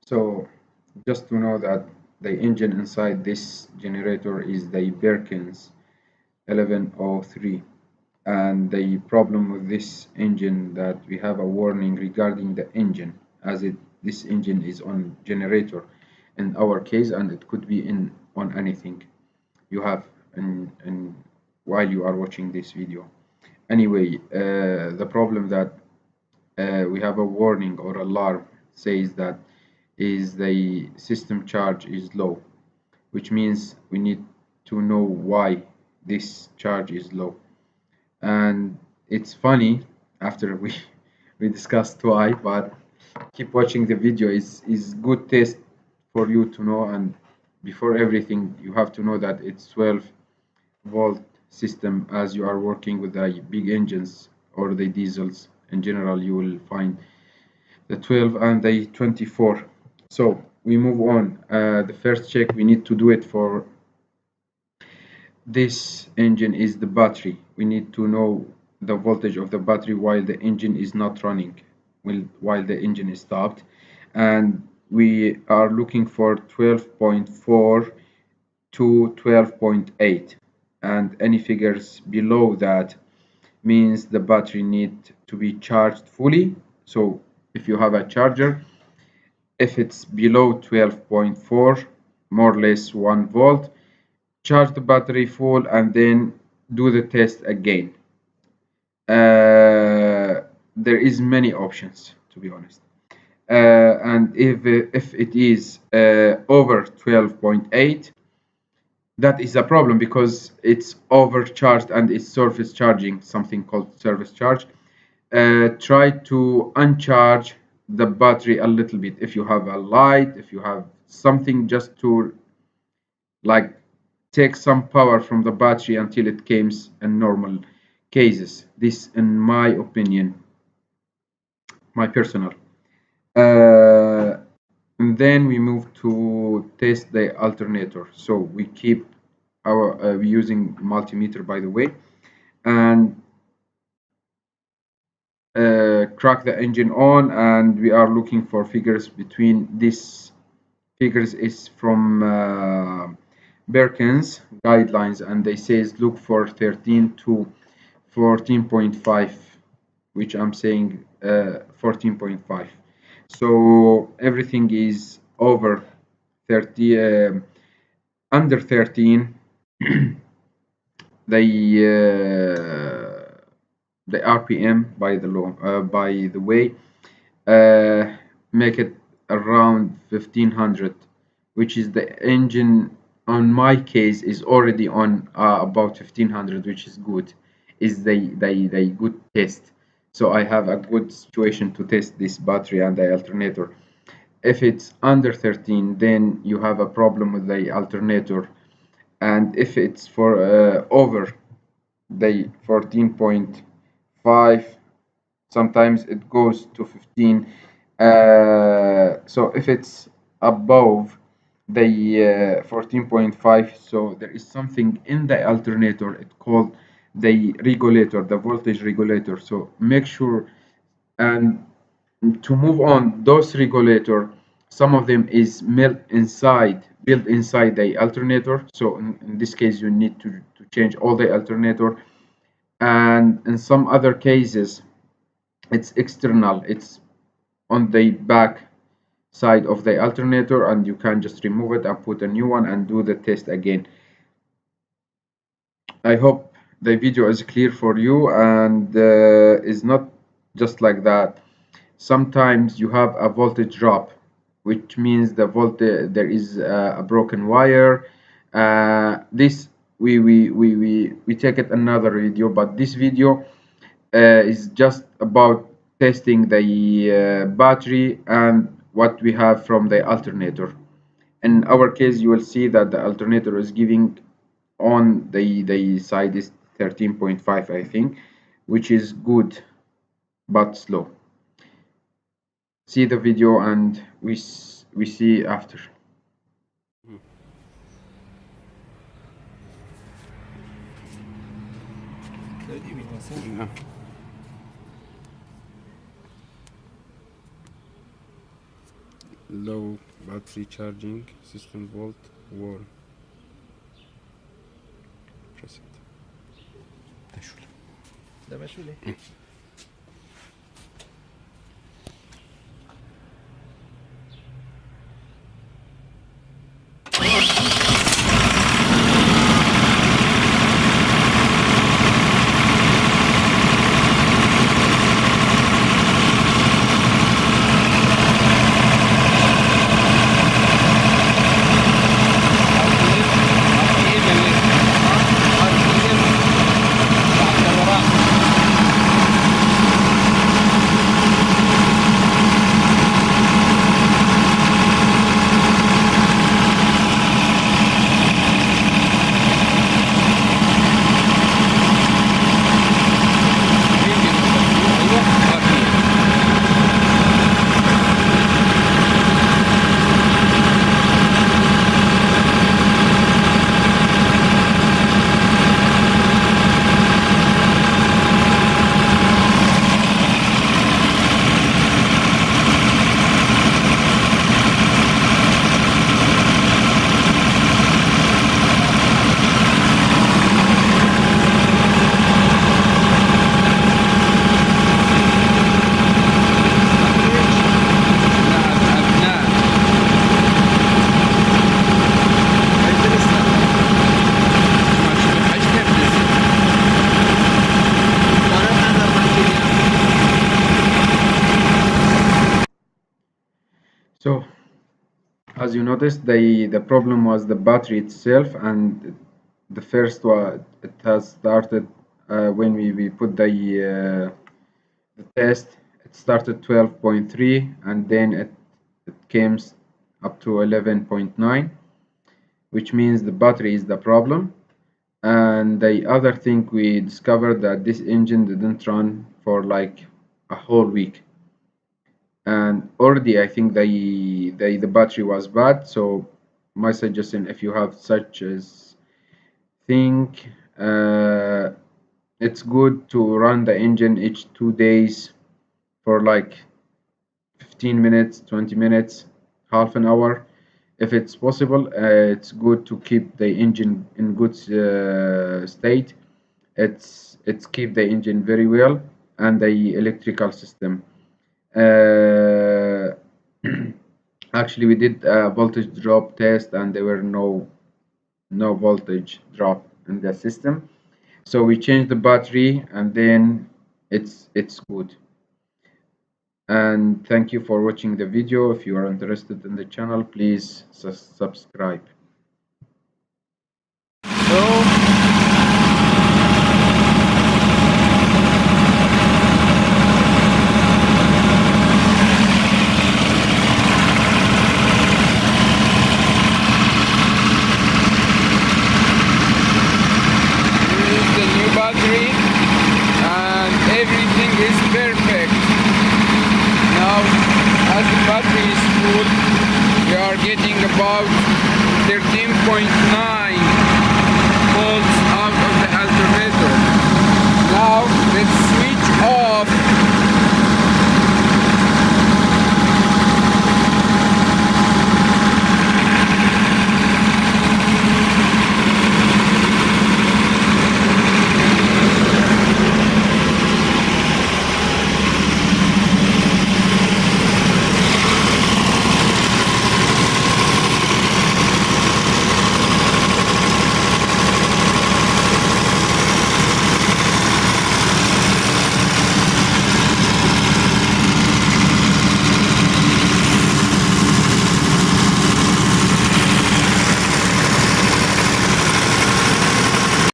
So just to know that the engine inside this generator is the Perkins 1103, and the problem with this engine that we have a warning regarding the engine, as this engine is on generator in our case, and it could be in on anything you have in while you are watching this video. Anyway, the problem that we have a warning or alarm says that is the system charge is low, which means we need to know why this charge is low. And it's funny after we we discussed why, but keep watching the video is good test for you to know. And before everything, you have to know that it's 12-volt system, as you are working with the big engines or the diesels in general. You will find the 12 and the 24. So we move on. The first check we need to do it for this engine is the battery. We need to know the voltage of the battery while the engine is not running, while the engine is stopped. And we are looking for 12.4 to 12.8, and any figures below that means the battery need to be charged fully. So if you have a charger, if it's below 12.4, more or less 1 volt, charge the battery full and then do the test again. There is many options, to be honest. And if it is over 12.8, that is a problem because it's overcharged and it's surface charging, something called surface charge. Try to uncharge the battery a little bit. If you have a light, if you have something, just to like take some power from the battery until it comes in normal cases. This, in my opinion, my personal. Uh, and then we move to test the alternator. So we keep our using multimeter, by the way, and crack the engine on, and we are looking for figures between this figures is from Perkins guidelines, and they says look for 13 to 14.5, which I'm saying 14.5. So everything is over 30, under 13. The RPM, by the law, by the way, make it around 1500, which is the engine on my case is already on about 1500, which is good, is the good test. So I have a good situation to test this battery and the alternator. If it's under 13, then you have a problem with the alternator, and if it's for over the 14.5, sometimes it goes to 15. So if it's above the 14.5, so there is something in the alternator, it's called the regulator, the voltage regulator. So make sure, and to move on, those regulator, some of them is built inside the alternator. So in this case, you need to change all the alternator. And in some other cases, it's external, it's on the back side of the alternator, and you can just remove it and put a new one and do the test again. I hope the video is clear for you, and is not just like that. Sometimes you have a voltage drop, which means the voltage, there is a broken wire. This we take it another video, but this video is just about testing the battery and what we have from the alternator. In our case, you will see that the alternator is giving on the side is 13.5, I think, which is good but slow. See the video and we see after. Yeah. low battery charging system volt warm. Press it. ده مشغول So, as you noticed, the problem was the battery itself, and the first one it has started when we put the test. It started 12.3, and then it came up to 11.9, which means the battery is the problem. And the other thing, we discovered that this engine didn't run for like a whole week, and already I think the battery was bad. So my suggestion, if you have such as thing, uh, it's good to run the engine each 2 days for like 15 minutes, 20 minutes, half an hour. If it's possible, it's good to keep the engine in good state. It's keep the engine very well, and the electrical system. Uh, Actually, we did a voltage drop test, and there were no voltage drop in the system. So we changed the battery, and then it's good. And thank you for watching the video. If you are interested in the channel, please subscribe. Battery and everything is perfect. Now as the battery is full, we are getting about 13.9